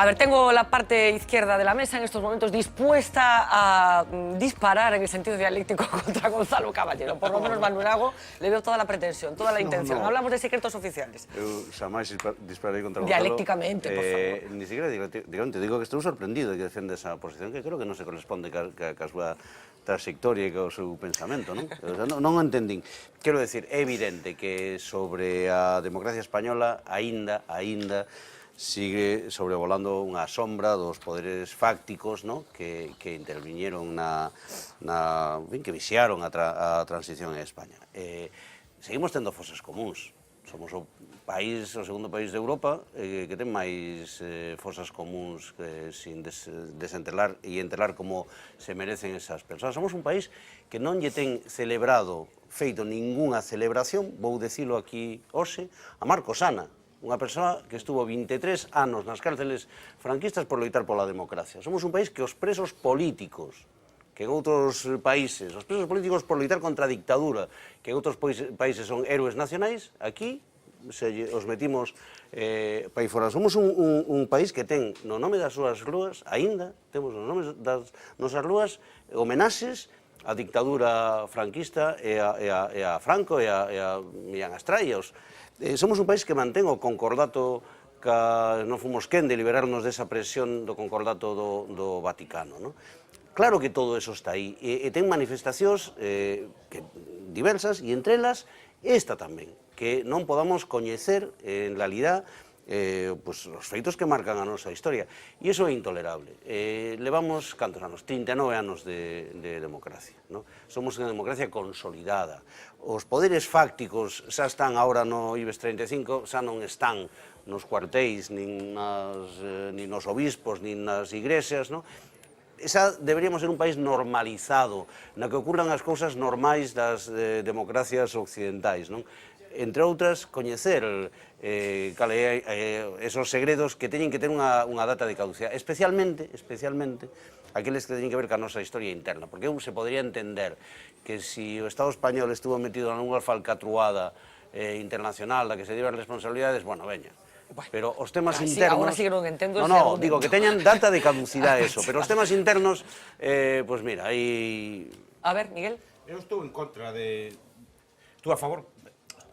A ver, tengo la parte izquierda de la mesa en estos momentos dispuesta a disparar en el sentido dialéctico contra Gonzalo Caballero. Por lo menos Manuelago le veo toda la pretensión, toda la intención. No. Hablamos de secretos oficiales. Eu xamais dispararei contra Gonzalo. Dialécticamente, por favor. Ni siquiera dialécticamente, digo que estou sorprendido de que defende esa posición, que creo que non se corresponde ca súa trayectoria e co seu pensamento, non? O sea, non o entendín. Quero decir, é evidente que sobre a democracia española aínda sigue sobrevolando unha sombra dos poderes fácticos, no? que interviñeron que viciaron a transición en España. Seguimos tendo fosas comuns. Somos o segundo país de Europa que ten máis fosas comuns sin desentelar e entelar como se merecen esas persoas. Somos un país que non lle ten feito ningunha celebración, vou dicilo aquí hoxe, a Marcos Ana, unha persoa que estuvo 23 anos nas cárceles franquistas por loitar pola democracia. Somos un país que os presos políticos, que en outros países, os presos políticos por loitar contra a dictadura, que en outros países son héroes nacionais, aquí os metimos para aí fora. Somos un país que ten no nome das súas rúas, aínda temos no nome das nosas rúas, homenaxes á dictadura franquista e a Franco e a Millán Astray. Somos un país que mantén o concordato que non fomos quen de liberarnos desa presión do concordato do Vaticano. Claro que todo eso está aí, e ten manifestacións diversas, e entre elas esta tamén, que non podamos coñecer en realidad os feitos que marcan a nosa historia, e iso é intolerable. Levamos, cantos anos? 39 anos de democracia. Somos unha democracia consolidada. Os poderes fácticos xa están agora no IBEX 35, xa non están nos cuartéis, nin nos obispos, nin nas igrexas, Esa deberíamos ser un país normalizado, na que ocurran as cousas normais das democracias occidentais, entre outras, coñecer esos segredos que teñen que ter unha data de caducidade, especialmente aqueles que teñen que ver ca nosa historia interna, porque se podría entender que si o Estado español estuvo metido nunha falcatruada internacional da que se dieron responsabilidades, bueno, veña. Pero os temas internos... Agora sí que non entendo ese argumento. argumento. Digo que teñan data de caducidade eso, pero os temas internos, pois mira, aí... A ver, Miguel. Eu estou en contra de... Estou a favor...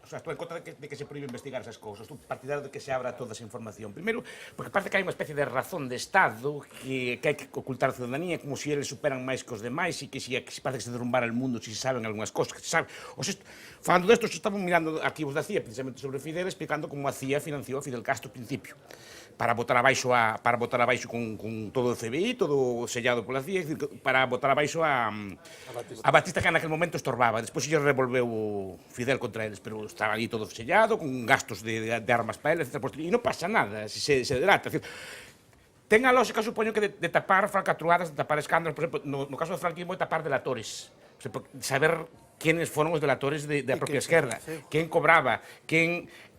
O sea, estou en contra de que se proíbe investigar esas cousas. Estou partidario de que se abra toda esa información. Primeiro, porque parece que hai unha especie de razón de Estado que hai que ocultar a ciudadanía, como se eles superan máis que os demais e que se parece que se derrumbara el mundo se saben algunhas cosas que se saben. Falando desto, estamos mirando arquivos da CIA, precisamente sobre Fidel, explicando como a CIA financiou a Fidel Castro ao principio. Para botar abaixo con todo o FBI, todo sellado pola CIA, para botar abaixo a Batista, que naquele momento estorbaba. Despois lle revolveu Fidel contra eles, pero estaba ali todo sellado, con gastos de armas para eles, etc. E non pasa nada, se delata. Ten a lógica, supoño, que de tapar falcatruadas, de tapar escándalos, por exemplo, no caso do franquismo, de tapar delatores. Saber quiénes foron os delatores da propia esquerda, quen cobraba,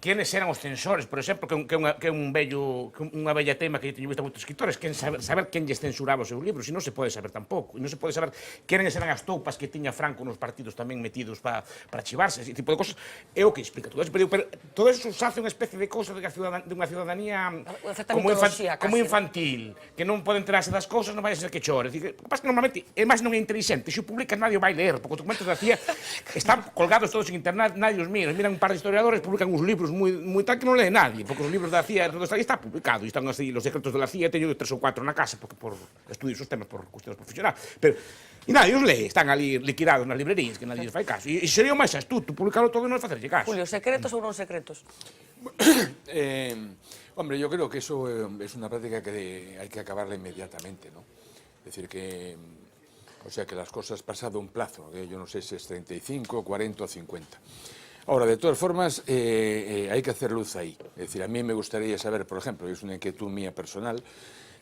quiénes eran os censores, por exemplo, que unha bella tema que teño visto moitos escritores, saber quen lles censuraba os seus libros, e non se pode saber tampouco, e non se pode saber quenes eran as toupas que tiña Franco nos partidos tamén metidos para chivarse, ese tipo de cosas, é o que explica todo eso, pero todo eso se hace unha especie de cousa de unha ciudadanía como infantil, que non pode enterarse das cousas, non vai a ser que chore. O que pasa que normalmente, e máis non é inteligente, se o publicas nadie o vai ler, porque os documentos da CIA están colgados todos en internet, nadie os mira, miran un par de historiadores, publican uns libros moi tal que non lee nadie, porque os libros da CIA todo está publicado, e están así, los secretos de la CIA, teño 3 ou 4 na casa, porque por estudios os temas por cuestiones profesionales, pero e nadie os lee, están ali liquidados nas librerías, que nadie os fai caso, e sería o máis astuto, publicarlo todo e non facerlle caso. Julio, secretos ou non secretos? Hombre, yo creo que eso es una práctica que hay que acabarla inmediatamente, ¿no? Es decir, o sea, que las cosas pasado un plazo, yo no sé si es 35, 40 o 50. Ahora, de todas formas, hay que hacer luz ahí. Es decir, a mí me gustaría saber, por ejemplo, y es una inquietud mía personal,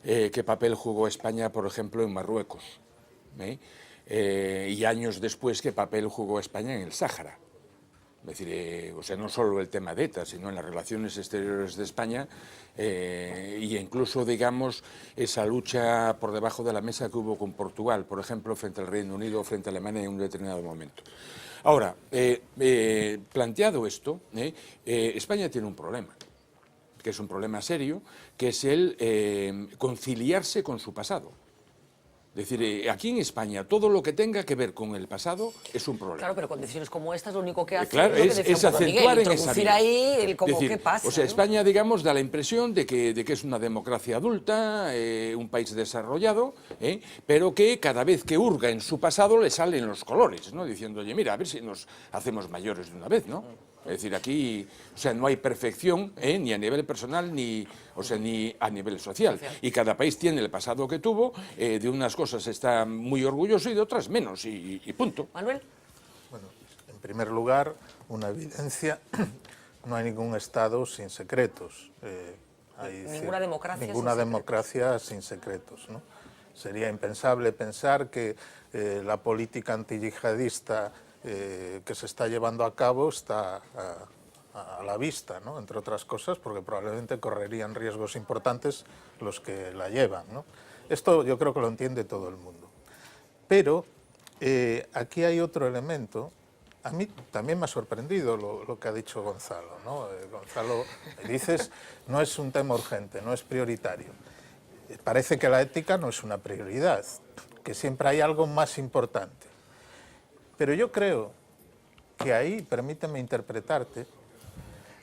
qué papel jugó España, por ejemplo, en Marruecos. Y años después, qué papel jugó España en el Sáhara. Es decir, o sea, no solo el tema de ETA, sino en las relaciones exteriores de España y incluso, digamos, esa lucha por debajo de la mesa que hubo con Portugal, por ejemplo, frente al Reino Unido o frente a Alemania en un determinado momento. Ahora, planteado esto, España tiene un problema. que es un problema serio, que es el conciliarse con su pasado. Es decir, aquí en España todo lo que tenga que ver con el pasado es un problema. Claro, pero con decisiones como estas lo único que hace Claro, es, lo que decía es un poco acentuar Miguel, en esa introducir vía. ahí el como Es decir, qué pasa. o sea, ¿no? España, digamos, da la impresión de que es una democracia adulta, un país desarrollado, pero que cada vez que hurga en su pasado le salen los colores, ¿no? Diciendo, oye, mira, a ver si nos hacemos mayores de una vez, ¿no? Es decir, aquí, o sea, no hay perfección ni a nivel personal ni a nivel social. Y cada país tiene el pasado que tuvo, de unas cosas está muy orgulloso y de otras menos, y punto. Manuel. Bueno, en primer lugar, una evidencia, no hay ningún Estado sin secretos. Ninguna democracia ninguna sin democracia sin secretos, ¿no? Sería impensable pensar que la política antiyihadista que se está llevando a cabo está a la vista, ¿no? Entre otras cosas, porque probablemente correrían riesgos importantes los que la llevan, ¿no? Esto yo creo que lo entiende todo el mundo. Pero aquí hay otro elemento. A mí también me ha sorprendido lo que ha dicho Gonzalo, ¿no? Gonzalo, dices, no es un tema urgente, no es prioritario. Parece que la ética no es una prioridad, que siempre hay algo más importante. Pero yo creo que ahí, permíteme interpretarte,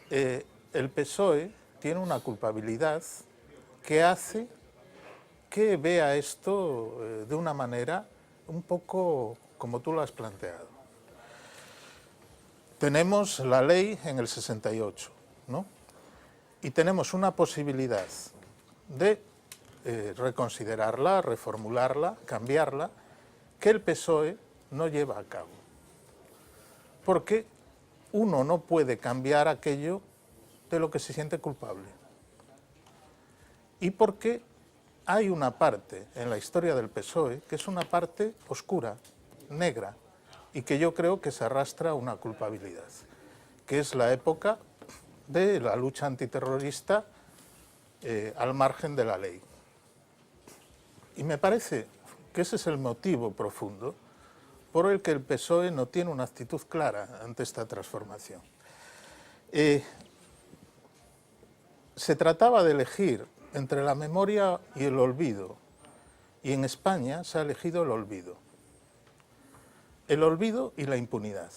el PSOE tiene una culpabilidad que hace que vea esto de una manera un poco como tú lo has planteado. Tenemos la ley en el 68, ¿no? Y tenemos una posibilidad de reconsiderarla, reformularla, cambiarla, que el PSOE no lleva a cabo. Porque uno no puede cambiar aquello de lo que se siente culpable. Y porque hay una parte en la historia del PSOE que es una parte oscura, negra, y que yo creo que se arrastra a una culpabilidad, que es la época de la lucha antiterrorista al margen de la ley. Y me parece que ese es el motivo profundo por el que el PSOE no tiene una actitud clara ante esta transformación. Se trataba de elegir entre la memoria y el olvido, y en España se ha elegido el olvido. El olvido y la impunidad.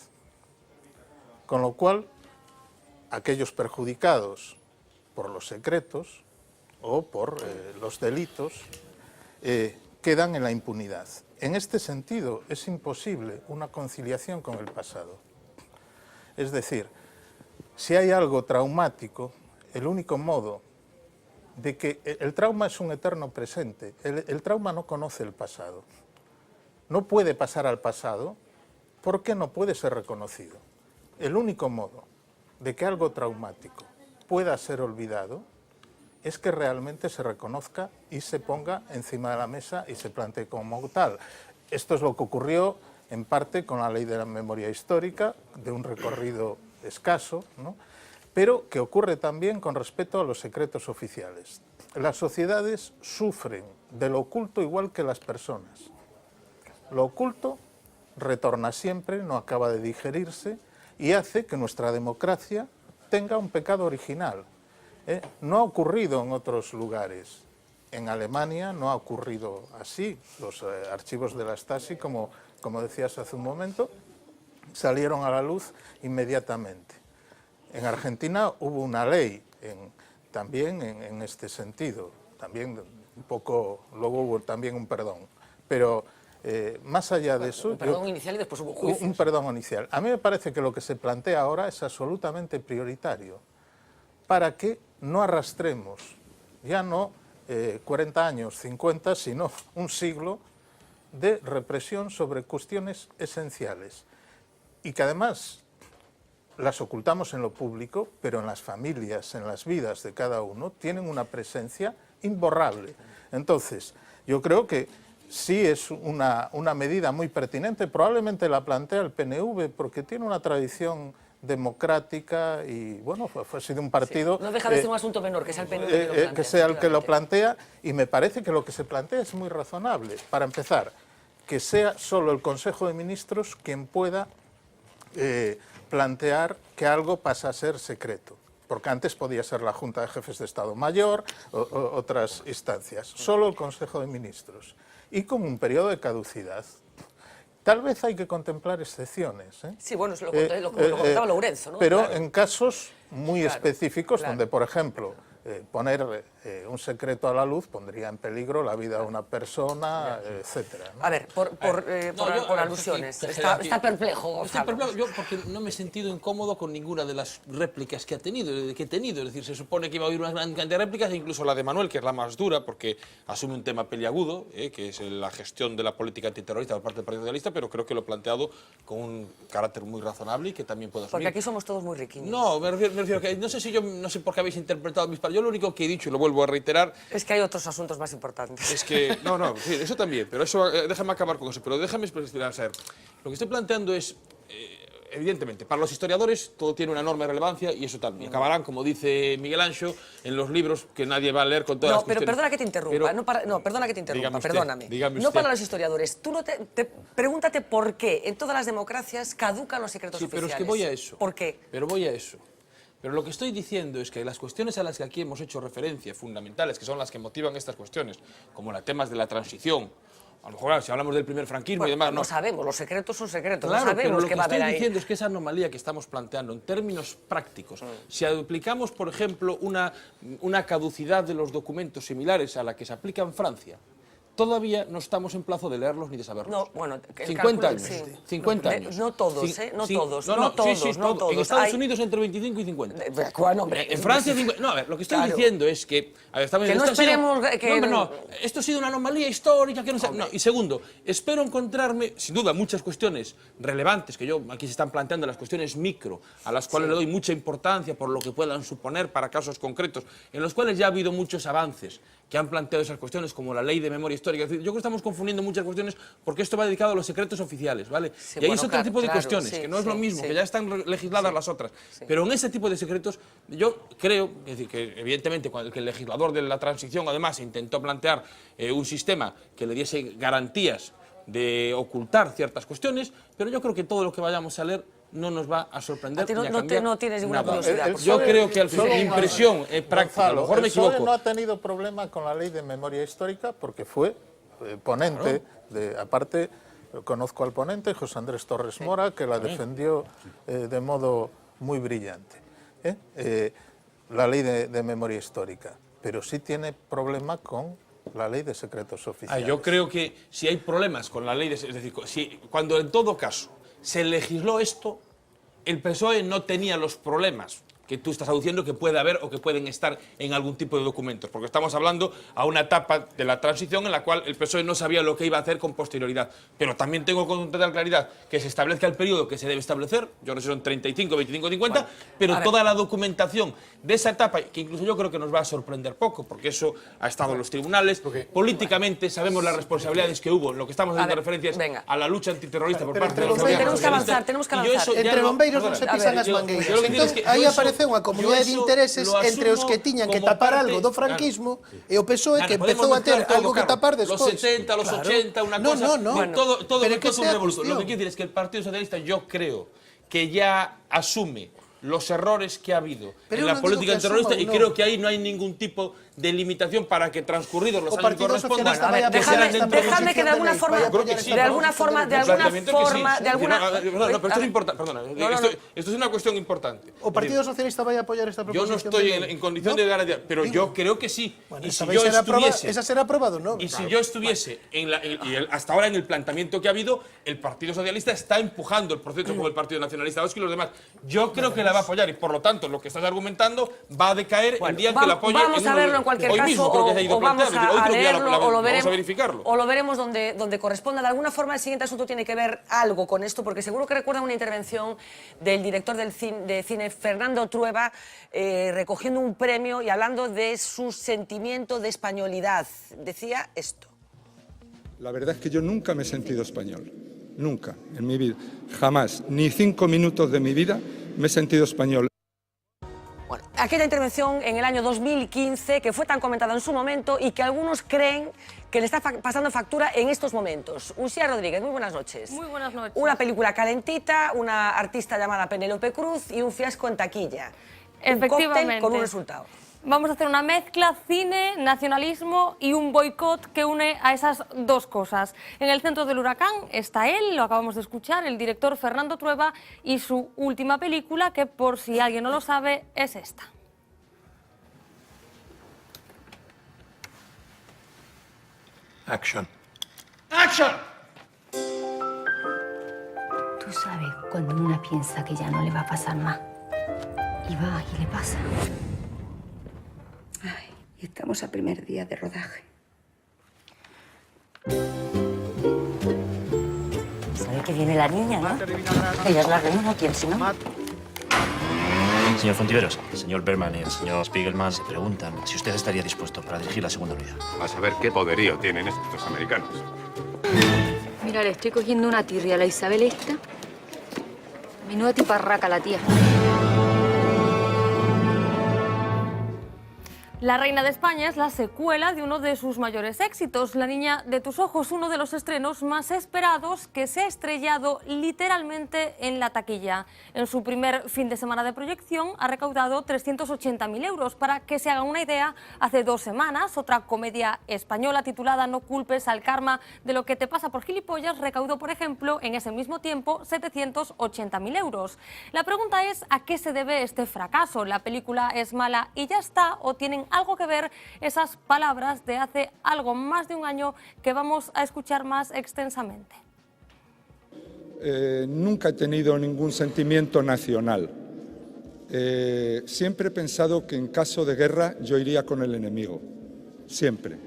Con lo cual, aquellos perjudicados por los secretos o por los delitos quedan en la impunidad. En este sentido, es imposible una conciliación con el pasado. Es decir, si hay algo traumático, el único modo de que el trauma es un eterno presente, el trauma no conoce el pasado. No puede pasar al pasado porque no puede ser reconocido. El único modo de que algo traumático pueda ser olvidado es que realmente se reconozca y se ponga encima de la mesa y se plantee como tal. Esto es lo que ocurrió en parte con la ley de la memoria histórica, de un recorrido escaso, ¿no? Pero que ocurre también con respecto a los secretos oficiales. Las sociedades sufren de lo oculto igual que las personas. Lo oculto retorna siempre, no acaba de digerirse y hace que nuestra democracia tenga un pecado original. No ha ocurrido en otros lugares. En Alemania no ha ocurrido así. Los archivos de la Stasi, como decías hace un momento, salieron a la luz inmediatamente. En Argentina hubo una ley también en este sentido. También un poco, luego hubo también un perdón. Pero más allá de eso... Un perdón inicial y después hubo juicios. Un perdón inicial. A mí me parece que lo que se plantea ahora es absolutamente prioritario para que no arrastremos, ya no 40 años, 50, sino un siglo de represión sobre cuestiones esenciales y que además las ocultamos en lo público, pero en las familias, en las vidas de cada uno, tienen una presencia imborrable. Entonces, yo creo que sí es una medida muy pertinente, probablemente la plantea el PNV porque tiene una tradición democrática y, bueno, ha sido un partido... Sí, no deja de ser un asunto menor, que sea el PNV que sea el que lo plantea, y me parece que lo que se plantea es muy razonable. Para empezar, que sea solo el Consejo de Ministros quien pueda plantear que algo pasa a ser secreto. porque antes podía ser la Junta de Jefes de Estado Mayor o otras instancias, solo el Consejo de Ministros, y con un periodo de caducidad. Tal vez hay que contemplar excepciones. Sí, bueno, es lo contaba Lourenço, ¿no? Pero Claro. en casos muy específicos, donde, por ejemplo, poner un secreto a la luz pondría en peligro la vida de una persona, etcétera, ¿no? A ver, por alusiones. Está perplejo, Estoy Gonzalo. perplejo, yo porque no me he sentido incómodo con ninguna de las réplicas que he tenido. Es decir, se supone que iba a haber una gran cantidad de réplicas, incluso la de Manuel, que es la más dura, porque asume un tema peliagudo, que es la gestión de la política antiterrorista por parte del Partido Socialista, pero creo que lo he planteado con un carácter muy razonable y que también puedo asumir. Porque aquí somos todos muy riquiños. No, me refiero que no sé por qué habéis interpretado mis palabras. Yo lo único que he dicho, y lo vuelvo a reiterar, Es que hay otros asuntos más importantes. es que, sí, eso también, pero eso, déjame acabar con eso, pero déjame explicar, lo que estoy planteando es, evidentemente, para los historiadores todo tiene una enorme relevancia y eso también. Acabarán, como dice Miguel Anxo, en los libros que nadie va a leer con todas las pero cuestiones. perdona que te interrumpa, Pero- perdona que te interrumpa, Dígame usted, perdóname. dígame No usted. para los historiadores. Tú pregúntate por qué en todas las democracias caducan los secretos Sí, pero oficiales. es que voy a eso. ¿Por qué? Pero voy a eso. Pero lo que estoy diciendo es que las cuestiones a las que aquí hemos hecho referencia, fundamentales, que son las que motivan estas cuestiones, como los temas de la transición, a lo mejor si hablamos del primer franquismo y Bueno, demás, no sabemos, los secretos son secretos, Claro, no pero sabemos lo qué que va a haber estoy ahí. diciendo es que esa anomalía que estamos planteando en términos prácticos, si aplicamos, por ejemplo, una caducidad de los documentos similares a la que se aplica en Francia, todavía no estamos en plazo de leerlos ni de saberlos. No, bueno, el 50 cálculo, años. sí. 50 No, años. no todos, no todos, no todos. En Estados Hay- Unidos entre 25 y 50. Bueno, hombre, En Francia, 50. No, a ver, lo que estoy Claro. diciendo es que. A ver, Que no esperemos que- No, hombre, no. Esto ha sido una anomalía histórica que no sé. No, y segundo, espero encontrarme, sin duda, muchas cuestiones relevantes que aquí se están planteando, las cuestiones micro, a las cuales le doy mucha importancia por lo que puedan suponer para casos concretos, en los cuales ya ha habido muchos avances que han planteado esas cuestiones, como la ley de memoria histórica. Es decir, yo creo que estamos confundiendo muchas cuestiones porque esto va dedicado a los secretos oficiales, ¿vale? Sí, y ahí bueno, es otro claro, tipo de claro, cuestiones, sí, que no es lo sí, mismo, sí. que ya están legisladas las otras. Pero en ese tipo de secretos, yo creo, es decir, que evidentemente cuando el legislador de la transición, además, intentó plantear un sistema que le diese garantías de ocultar ciertas cuestiones, pero yo creo que todo lo que vayamos a leer no nos va a sorprender. A ti ni a no cambiar tienes ninguna nada. curiosidad. Yo creo que al final, mi impresión práctica, a lo mejor me el PSOE equivoco. no ha tenido problema con la ley de memoria histórica porque fue ponente, aparte conozco al ponente, José Andrés Torres Mora, que la defendió de modo muy brillante. La ley de memoria histórica, pero sí tiene problema con la ley de secretos oficiales. Yo creo que si hay problemas con la ley, es decir, cuando en todo caso se legisló esto, el PSOE no tenía los problemas que tú estás aduciendo que puede haber o que pueden estar en algún tipo de documentos, porque estamos hablando a una etapa de la transición en la cual el PSOE no sabía lo que iba a hacer con posterioridad. Pero también tengo con total claridad que se establezca el periodo que se debe establecer, yo no sé si son 35, 25, 50, pero toda la documentación de esa etapa, que incluso yo creo que nos va a sorprender poco, porque eso ha estado en los tribunales, políticamente sabemos las responsabilidades que hubo, lo que estamos haciendo referencia es a la lucha antiterrorista por parte de los Tenemos que avanzar, Entre bombeiros non se pisan as mangueiras. Entón, aí aparece unha comunidade de intereses entre os que tiñan que tapar algo do franquismo e o PSOE que empezou a ter algo que tapar despois. Los 70, los 80, una cosa. No. Todo Pero es que un sea revolución. Lo que cuestión. quiero decir es que el Partido Socialista, yo creo que ya asume los errores que ha habido Pero en eu la non política digo que terrorista asuma y ou non. creo que ahí no hay ningún tipo de limitación para que transcurridos los O años que Partido correspondan, Socialista vai a que apoyar sean esta dentro de Dejadme que de alguna ley, forma, vaya a apoyar esta de alguna forma, Planteamiento que sí. de alguna... Perdona, pero esto A es ver. importante, perdona, esto es una cuestión importante. O Partido Socialista vai a apoyar esta Yo proposición no estoy de ley. en condición de garantía, pero yo creo que sí. Bueno, Y esa si vai yo ser aprobada, estuviese... esa será aprobado, non? Y si yo estuviese hasta ahora en el planteamiento que ha habido, el Partido Socialista está empujando el proceso con el Partido Nacionalista Vasco y los demás. Yo creo que la va a apoyar y por lo tanto lo que estás argumentando va a decaer el día en que la apoye. Vamos a verlo en cualquier hoy caso, mismo creo que se ha ido o vamos planteando. a Hoy creo que ya leerlo, o lo vamos veremos, a verificarlo. o lo veremos donde corresponda. De alguna forma, el siguiente asunto tiene que ver algo con esto, porque seguro que recuerdan una intervención del director de cine, Fernando Trueba, recogiendo un premio y hablando de su sentimiento de españolidad. Decía esto. La verdad es que yo nunca me he sentido español, nunca, en mi vida, jamás, ni 5 minutos de mi vida me he sentido español. Bueno, aquella intervención en el año 2015 que fue tan comentada en su momento y que algunos creen que le está pasando factura en estos momentos. Uxía Rodríguez, muy buenas noches. Muy buenas noches. Una película calentita, una artista llamada Penélope Cruz y un fiasco en taquilla. cóctel con un resultado. Vamos a hacer una mezcla, cine, nacionalismo y un boicot que une a esas dos cosas. En el centro del huracán está él, lo acabamos de escuchar, el director Fernando Trueba, y su última película, que por si alguien no lo sabe, es esta. Action. ¡Action! Tú sabes cuando una piensa que ya no le va a pasar más. Y va y le pasa. Ay, y estamos a primer día de rodaje. Sabe que viene la niña, ¿no? Ella es la reina, ¿quién si no? Señor Fontiveros, el señor Berman y el señor Spiegelman se preguntan si usted estaría dispuesto para dirigir la segunda unidad. A saber qué poderío tienen estos americanos. Mira, le estoy cogiendo una tirria a la Isabel esta. Menuda tiparraca la tía. La Reina de España es la secuela de uno de sus mayores éxitos, La niña de tus ojos, uno de los estrenos más esperados que se ha estrellado literalmente en la taquilla. En su primer fin de semana de proyección ha recaudado 380.000 euros. Para que se hagan una idea, hace 2 semanas otra comedia española titulada No culpes al karma de lo que te pasa por gilipollas recaudó, por ejemplo, en ese mismo tiempo 780.000 euros. La pregunta es ¿a qué se debe este fracaso? ¿La película es mala y ya está o tienen algo que ver esas palabras de hace algo más de un año que vamos a escuchar más extensamente? Nunca he tenido ningún sentimiento nacional. Siempre he pensado que en caso de guerra yo iría con el enemigo. Siempre.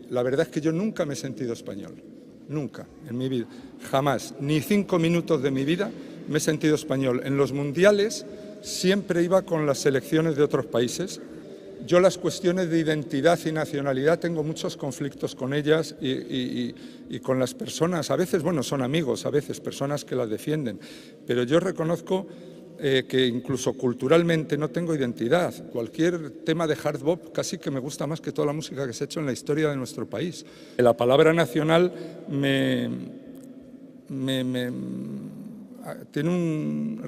La verdad es que yo nunca me he sentido español. Nunca, en mi vida. Jamás. Ni 5 minutos de mi vida me he sentido español. En los mundiales siempre iba con las selecciones de otros países. Yo las cuestiones de identidad y nacionalidad tengo muchos conflictos con ellas y con las personas. A veces, bueno, son amigos, a veces personas que las defienden. Pero yo reconozco que incluso culturalmente no tengo identidad. Cualquier tema de hard bop casi que me gusta más que toda la música que se ha hecho en la historia de nuestro país. La palabra nacional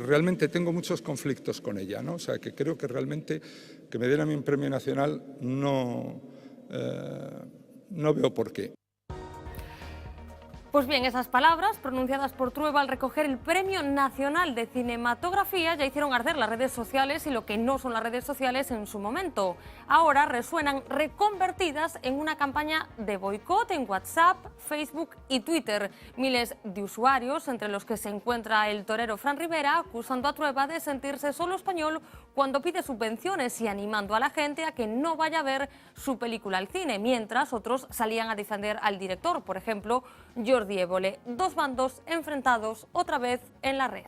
realmente tengo muchos conflictos con ella, ¿no? O sea, que creo que realmente que me den a mí un premio nacional no veo por qué. Pues bien, esas palabras pronunciadas por Trueba al recoger el Premio Nacional de Cinematografía ya hicieron arder las redes sociales y lo que no son las redes sociales en su momento. Ahora resuenan reconvertidas en una campaña de boicot en WhatsApp, Facebook y Twitter. Miles de usuarios, entre los que se encuentra el torero Fran Rivera, acusando a Trueba de sentirse solo español cuando pide subvenciones y animando a la gente a que no vaya a ver su película al cine, mientras otros salían a defender al director, por ejemplo, Jordi Évole. 2 bandos enfrentados otra vez en la red.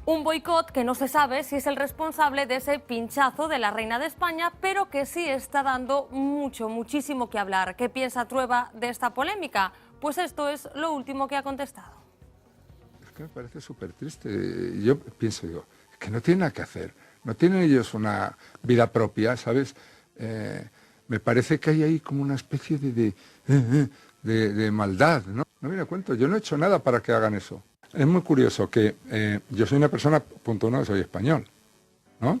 Un boicot que no se sabe si es el responsable de ese pinchazo de la Reina de España, pero que sí está dando muchísimo que hablar. ¿Qué piensa Trueba de esta polémica? Pues esto es lo último que ha contestado. Es que me parece súper triste. Yo pienso, digo, que no tienen nada que hacer. No tienen ellos una vida propia, ¿sabes? Me parece que hay ahí como una especie de maldad, ¿no? No me cuento, yo no he hecho nada para que hagan eso. Es muy curioso que yo soy una persona, punto uno, soy español, ¿no?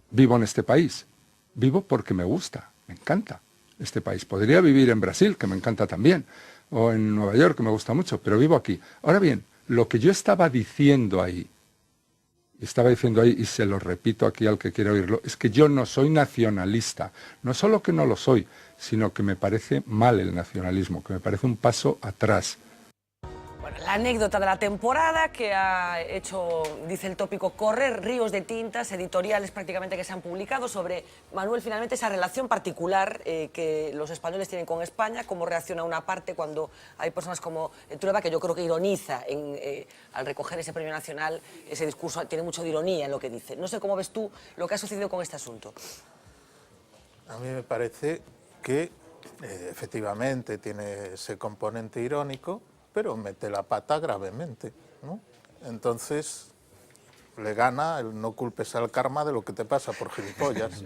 Vivo en este país, vivo porque me gusta, me encanta este país. Podría vivir en Brasil, que me encanta también, o en Nueva York, que me gusta mucho, pero vivo aquí. Ahora bien, lo que yo estaba diciendo ahí, y se lo repito aquí al que quiera oírlo, es que yo no soy nacionalista. No solo que no lo soy, sino que me parece mal el nacionalismo, que me parece un paso atrás. Bueno, la anécdota de la temporada que ha hecho, dice el tópico, correr ríos de tintas, editoriales prácticamente que se han publicado sobre, Manuel, finalmente esa relación particular que los españoles tienen con España, cómo reacciona una parte cuando hay personas como Trueba, que yo creo que ironiza al recoger ese premio nacional, ese discurso tiene mucho de ironía en lo que dice. No sé cómo ves tú lo que ha sucedido con este asunto. A mí me parece que efectivamente tiene ese componente irónico, pero mete la pata gravemente, ¿no? Entonces le gana el no culpes al karma de lo que te pasa por gilipollas.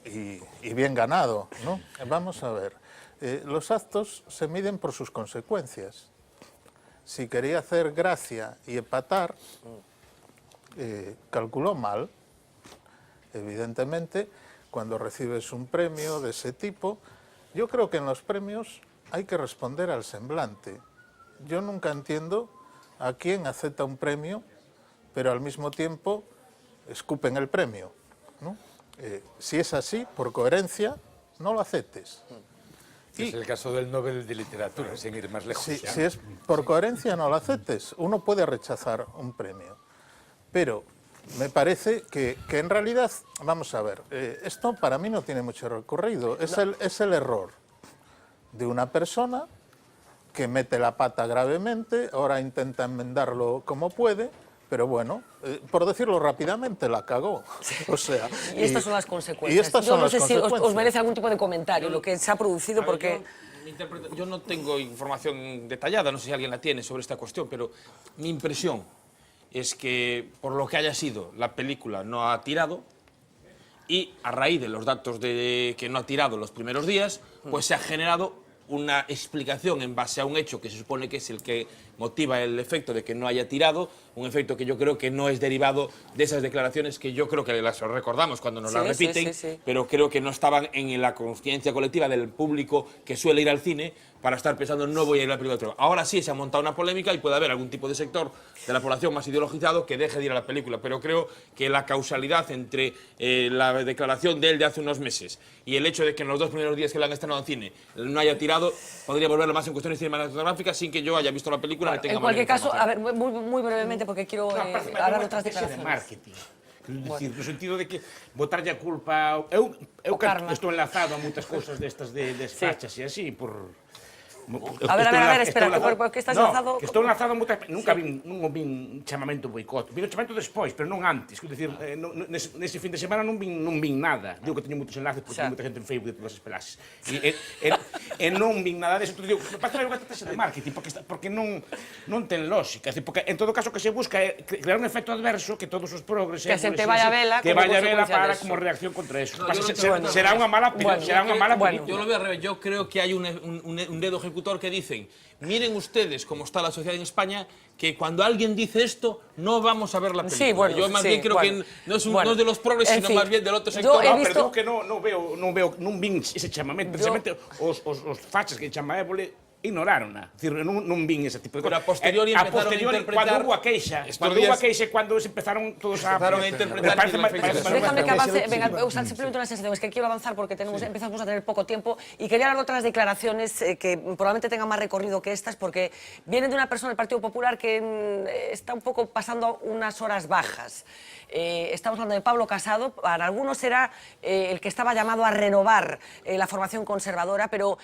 Y bien ganado, ¿no? Vamos a ver, los actos se miden por sus consecuencias. si quería hacer gracia y empatar, calculó mal. Evidentemente, cuando recibes un premio de ese tipo, yo creo que en los premios hay que responder al semblante. Yo nunca entiendo a quién acepta un premio, pero al mismo tiempo escupen el premio, ¿no? Si es así, por coherencia, no lo aceptes. Es el caso del Nobel de Literatura, sin ir más lejos. Si es por coherencia, no lo aceptes. Uno puede rechazar un premio. Pero me parece que en realidad, vamos a ver, esto para mí no tiene mucho recorrido. Es el error de una persona que mete la pata gravemente, ahora intenta enmendarlo como puede, pero bueno, por decirlo rápidamente, la cagó. O sea, y estas son las consecuencias. Yo no sé si os merece algún tipo de comentario lo que se ha producido, porque... Yo no tengo información detallada, no sé si alguien la tiene sobre esta cuestión, pero mi impresión es que, por lo que haya sido, la película no ha tirado, y a raíz de los datos de que no ha tirado los primeros días, pues se ha generado una explicación en base a un hecho que se supone que es el que motiva el efecto de que no haya tirado, un efecto que yo creo que no es derivado de esas declaraciones que yo creo que las recordamos cuando nos las repiten, pero creo que no estaban en la conciencia colectiva del público que suele ir al cine para estar pensando no voy a ir a la película. Ahora sí se ha montado una polémica y puede haber algún tipo de sector de la población más ideologizado que deje de ir a la película, pero creo que la causalidad entre la declaración de él de hace unos meses y el hecho de que en los 2 primeros días que lo han estrenado en cine no haya tirado, podría volverlo más en cuestiones cinematográficas sin que yo haya visto la película. Bueno, en cualquier caso, a ver, muy brevemente, porque quiero hablar de otras declaraciones. De marketing. Decir, no sentido de que botarlle a culpa... Eu estou enlazado a moitas cousas destas de fachas e así, por... A ver, espera, ¿por qué estás enlazado? Que estou enlazado a moitas... Nunca vin chamamento boicot. Vin o chamamento despois, pero non antes. Quero dicir, nese fin de semana non vin nada. Digo que teño moitos enlaces porque teño moita gente en Facebook de todas as pelaxes. E non vin nada deso. Digo, parece unha estrategia de marketing, porque non ten lógica. Porque en todo caso que se busca é crear un efecto adverso que todos os progres... Que a xente vaya a vela para como reacción contra eso. Será unha mala película. Yo lo veo al revés. Yo creo que hai un dedo ejecutivo que dicen, miren ustedes cómo está la sociedad en España, que cuando alguien dice esto, no vamos a ver la película. Sí, bueno, yo más bien creo que no es de los progres, sino más bien del otro sector. Pero que non vin ese chamamento, precisamente os fachas que chama Évole ignorárona. Es decir, non vin ese tipo de cosas. Pero a posteriori empezaron a interpretar... Cuando hubo a queixa, cuando se empezaron todos a... Empezaron a interpretar... Déjame que avance, venga, simplemente una sensación, es que quiero avanzar porque empezamos a tener poco tiempo y quería hablar de otras declaraciones que probablemente tengan más recorrido que estas, porque vienen de una persona del Partido Popular que está un poco pasando unas horas bajas. Estamos hablando de Pablo Casado. Para algunos era el que estaba llamado a renovar la formación conservadora, pero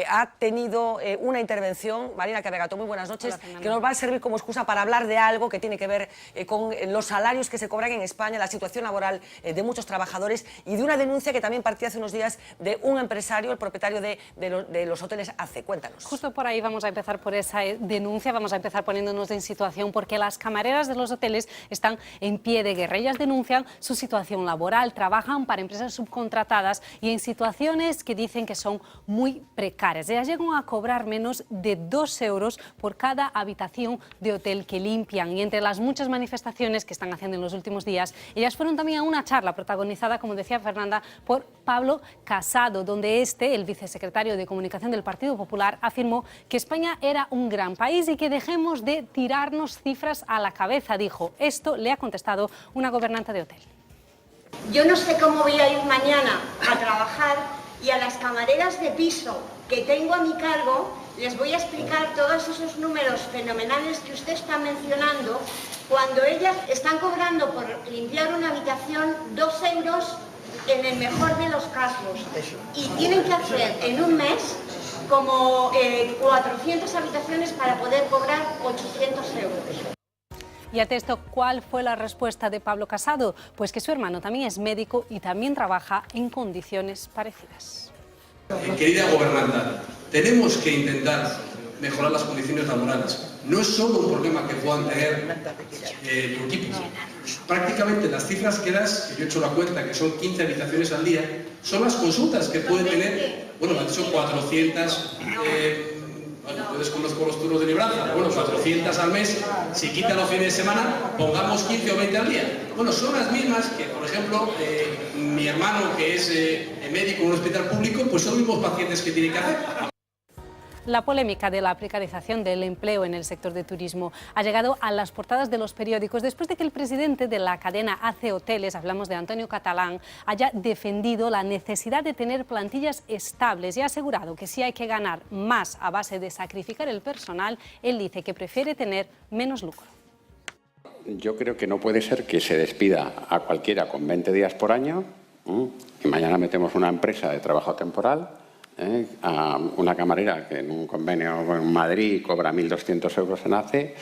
ha tenido una intervención, Marina Carregato, muy buenas noches, que nos va a servir como excusa para hablar de algo que tiene que ver con los salarios que se cobran en España, la situación laboral de muchos trabajadores y de una denuncia que también partía hace unos días de un empresario, el propietario de los hoteles ACE. Cuéntanos. Justo por ahí vamos a empezar por esa denuncia, vamos a empezar poniéndonos en situación porque las camareras de los hoteles están en pie de guerra. Ellas denuncian su situación laboral, trabajan para empresas subcontratadas y en situaciones que dicen que son muy precarias. Ellas llegan a cobrar menos de 2 euros por cada habitación de hotel que limpian y entre las muchas manifestaciones que están haciendo en los últimos días, ellas fueron también a una charla protagonizada, como decía Fernanda, por Pablo Casado, donde el vicesecretario de Comunicación del Partido Popular, afirmó que España era un gran país y que dejemos de tirarnos cifras a la cabeza, dijo. Esto le ha contestado una gobernante de hotel. Yo no sé cómo voy a ir mañana a trabajar y a las camareras de piso que tengo a mi cargo les voy a explicar todos esos números fenomenales que usted está mencionando cuando ellas están cobrando por limpiar una habitación 2 euros en el mejor de los casos y tienen que hacer en un mes como 400 habitaciones para poder cobrar 800 euros. Y ante esto, ¿cuál fue la respuesta de Pablo Casado? Pues que su hermano también es médico y también trabaja en condiciones parecidas. Querida gobernanta, tenemos que intentar mejorar las condiciones laborales. No es solo un problema que puedan tener tu equipo. Prácticamente las cifras que das, que yo he hecho la cuenta, que son 15 habitaciones al día, son las consultas que puede tener, bueno, me han dicho 400... yo desconozco los turnos de libranza, pero bueno, 400 al mes, si quitan los fines de semana, pongamos 15 o 20 al día. Bueno, son las mismas que, por ejemplo, mi hermano, que es médico en un hospital público, pues son los mismos pacientes que tiene que hacer. La polémica de la precarización del empleo en el sector de turismo ha llegado a las portadas de los periódicos después de que el presidente de la cadena AC Hoteles, hablamos de Antonio Catalán, haya defendido la necesidad de tener plantillas estables y ha asegurado que si hay que ganar más a base de sacrificar el personal, él dice que prefiere tener menos lucro. Yo creo que no puede ser que se despida a cualquiera con 20 días por año y mañana metemos una empresa de trabajo temporal, a una camarera que en un convenio en Madrid cobra 1.200 euros en ACE,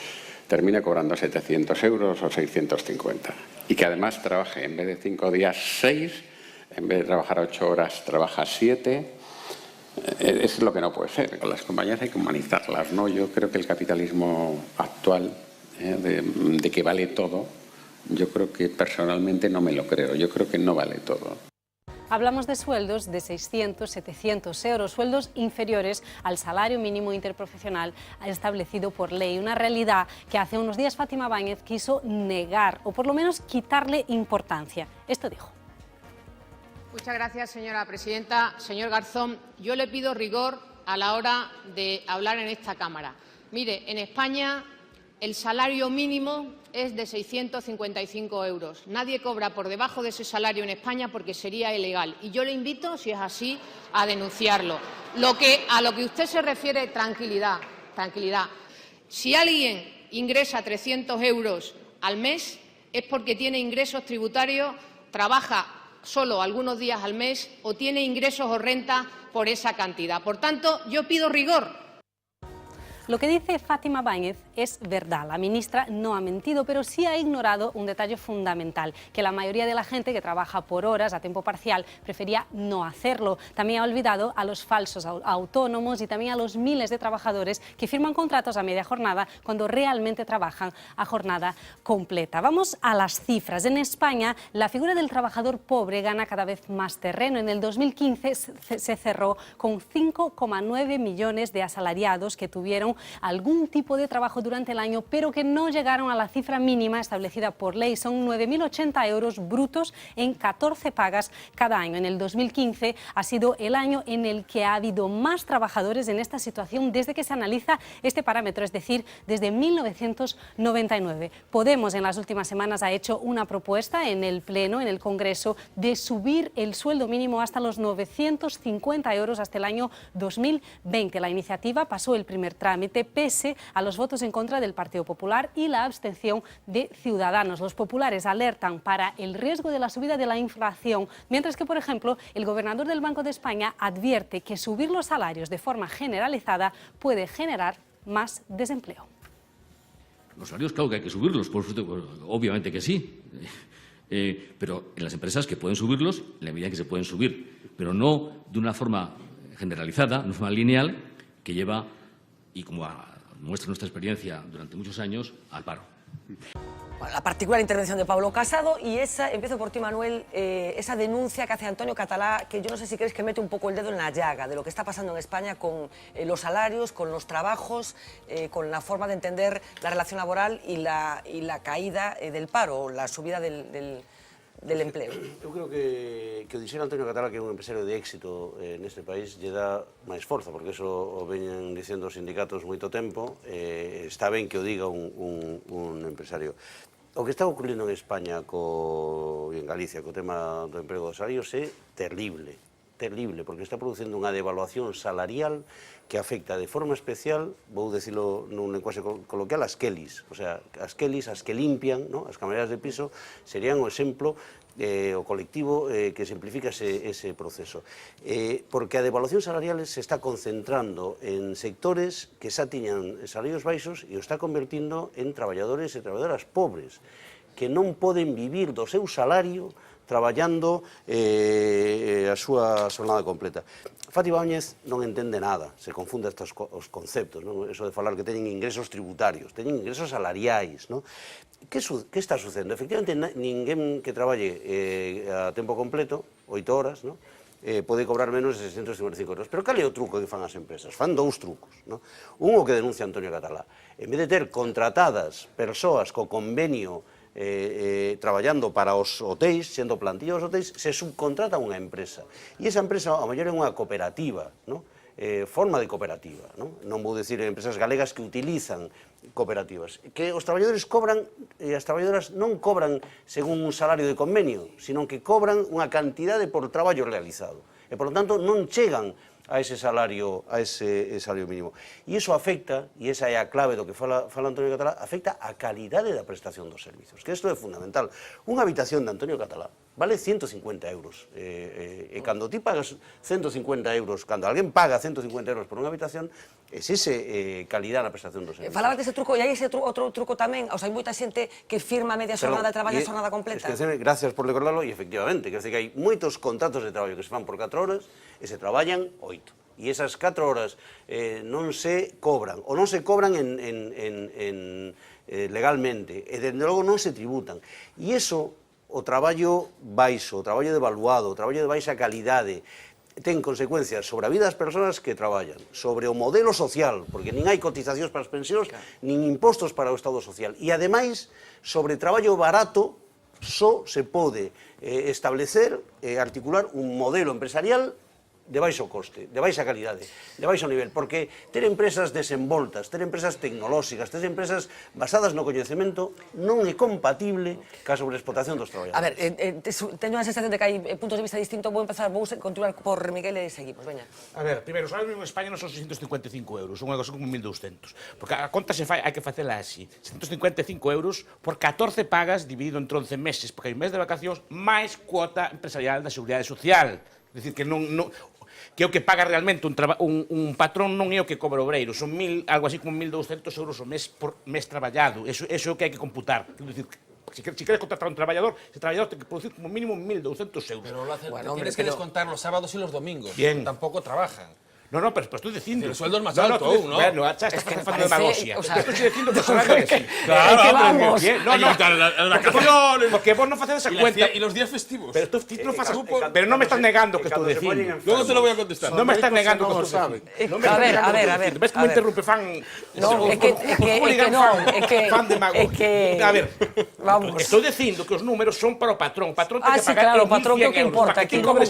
termine cobrando 700 euros o 650. Y que además trabaje, en vez de 5 días, 6, en vez de trabajar 8 horas, trabaja 7. Eso es lo que no puede ser. Con las compañías hay que humanizarlas, ¿no? Yo creo que el capitalismo actual, de que vale todo, yo creo que personalmente no me lo creo. Yo creo que no vale todo. Hablamos de sueldos de 600, 700 euros, sueldos inferiores al salario mínimo interprofesional establecido por ley. Una realidad que hace unos días Fátima Báñez quiso negar o por lo menos quitarle importancia. Esto dijo. Muchas gracias, señora presidenta. Señor Garzón, yo le pido rigor a la hora de hablar en esta Cámara. Mire, en España el salario mínimo es de 655 euros. Nadie cobra por debajo de ese salario en España porque sería ilegal. Y yo le invito, si es así, a denunciarlo. A lo que usted se refiere, tranquilidad, tranquilidad. Si alguien ingresa 300 euros al mes es porque tiene ingresos tributarios, trabaja solo algunos días al mes o tiene ingresos o renta por esa cantidad. Por tanto, yo pido rigor. Lo que dice Fátima Báñez es verdad. La ministra no ha mentido, pero sí ha ignorado un detalle fundamental, que la mayoría de la gente que trabaja por horas a tiempo parcial prefería no hacerlo. También ha olvidado a los falsos autónomos y también a los miles de trabajadores que firman contratos a media jornada cuando realmente trabajan a jornada completa. Vamos a las cifras. En España, la figura del trabajador pobre gana cada vez más terreno. En el 2015 se cerró con 5,9 millones de asalariados que tuvieron algún tipo de trabajo durante el año, pero que no llegaron a la cifra mínima establecida por ley. Son 9.080 euros brutos en 14 pagas cada año. En el 2015 ha sido el año en el que ha habido más trabajadores en esta situación desde que se analiza este parámetro, es decir, desde 1999. Podemos en las últimas semanas ha hecho una propuesta en el Pleno, en el Congreso, de subir el sueldo mínimo hasta los 950 euros hasta el año 2020. La iniciativa pasó el primer trámite pese a los votos en contra del Partido Popular y la abstención de Ciudadanos. Los populares alertan para el riesgo de la subida de la inflación, mientras que, por ejemplo, el gobernador del Banco de España advierte que subir los salarios de forma generalizada puede generar más desempleo. Los salarios, claro que hay que subirlos, por supuesto, obviamente que sí, pero en las empresas que pueden subirlos, en la medida que se pueden subir, pero no de una forma generalizada, de una forma lineal, que lleva, y como muestra nuestra experiencia durante muchos años, al paro. Bueno, la particular intervención de Pablo Casado y empiezo por ti, Manuel, esa denuncia que hace Antonio Catalá, que yo no sé si crees que mete un poco el dedo en la llaga de lo que está pasando en España con los salarios, con los trabajos, con la forma de entender la relación laboral y la caída del paro, la subida del empleo. Eu creo que o dixera Antonio Catalá, que é un empresario de éxito neste país, lle dá máis forza, porque eso o veñen dicendo os sindicatos moito tempo, está ben que o diga un empresario. O que está ocurrindo en España e en Galicia co tema do emprego dos salarios é terrible, porque está producindo unha devaluación salarial que afecta de forma especial, vou dicilo nun lenguaxe coloquial, as quelis. O sea, as quelis, as que limpian, ¿no? As camareras de piso, serían o exemplo, o colectivo que simplifica ese proceso. Porque a devaluación salarial se está concentrando en sectores que xa tiñan salarios baixos e o está convertindo en traballadores e traballadoras pobres, que non poden vivir do seu salario traballando a súa jornada completa. Fátima Báñez non entende nada, se confunde os conceptos, non? Eso de falar que teñen ingresos tributarios, teñen ingresos salariais, non? Que está sucedendo? Efectivamente, ninguén que traballe a tempo completo, 8 horas, non? pode cobrar menos de 655 euros. Pero cal é o truco que fan as empresas? Fan dous trucos. Un o que denuncia Antonio Catalá. En vez de ter contratadas persoas co convenio traballando para os hotéis, sendo plantilla dos hotéis, se subcontrata unha empresa. E esa empresa, a mellor, é unha cooperativa, forma de cooperativa. Non vou dicir empresas galegas que utilizan cooperativas. Que os traballadores cobran, e as traballadoras non cobran según un salario de convenio, sino que cobran unha cantidade por traballo realizado. E, por lo tanto, non chegan a ese salario mínimo. E iso afecta, e esa é a clave do que fala Antonio Catalá, afecta a calidade da prestación dos servizos, que isto é fundamental. Unha habitación de Antonio Catalá vale 150 euros. E cando ti pagas 150 euros, cando alguén paga 150 euros por unha habitación, existe calidad na prestación dos servizos. Falabas dese truco, e hai ese outro truco tamén, hai moita xente que firma media xornada e traballa xornada completa. Gracias por recordarlo, e efectivamente, quer dizer que hai moitos contratos de traballo que se fan por 4 horas e se traballan 8. E esas 4 horas non se cobran, ou non se cobran legalmente, e dende logo non se tributan. E iso, o traballo baixo, o traballo devaluado, o traballo de baixa calidade, ten consecuencias sobre a vida das persoas que traballan, sobre o modelo social, porque nin hai cotizacións para as pensións, nin impostos para o Estado social, e ademais, sobre traballo barato, só se pode establecer e articular un modelo empresarial de baixo coste, de baixa calidade, de baixo nivel, porque ter empresas desenvoltas, ter empresas tecnolóxicas, ter empresas basadas no coñecemento non é compatible ca sobreexplotación dos traballadores. A ver, teño a sensación de que hai puntos de vista distintos. Vou continuar por Miguel e seguimos, veña. A ver, primeiro, o salario mínimo en España non son 655 euros, son unha cosa como 1.200, porque a conta se fai, hai que facela así, 155 euros por 14 pagas dividido entre 11 meses, porque hai un mes de vacacións máis cuota empresarial da Seguridade Social. É dicir, que que o que paga realmente un patrón non é o que cobra o obreiro, son algo así como 1.200 euros o mes por mes traballado, eso é o que hai que computar. É dicir, si queres contratar a un traballador, ese traballador ten que producir como mínimo 1.200 euros. Pero tienes que descontar los sábados y los domingos, tampoco trabajan. No, pero estoy dicindo. El sueldo es más alto aún, ¿no? Bueno, xa estás facendo demagogia. Estoy dicindo que o salario é así. Claro, vamos. Las vacaciones. Porque vos non facedes a cuenta. Y los días festivos. Pero tú non faces pero non me estás negando que estou dicindo. Luego te lo voy a contestar. Non me estás negando que estou dicindo. A ver. Ves como interrumpe fan. No, é que fan demagogia. A ver. Vamos. Estou dicindo que os números son para o patrón. O patrón ten que pagar. Claro, o patrón que o que importa, que cobra.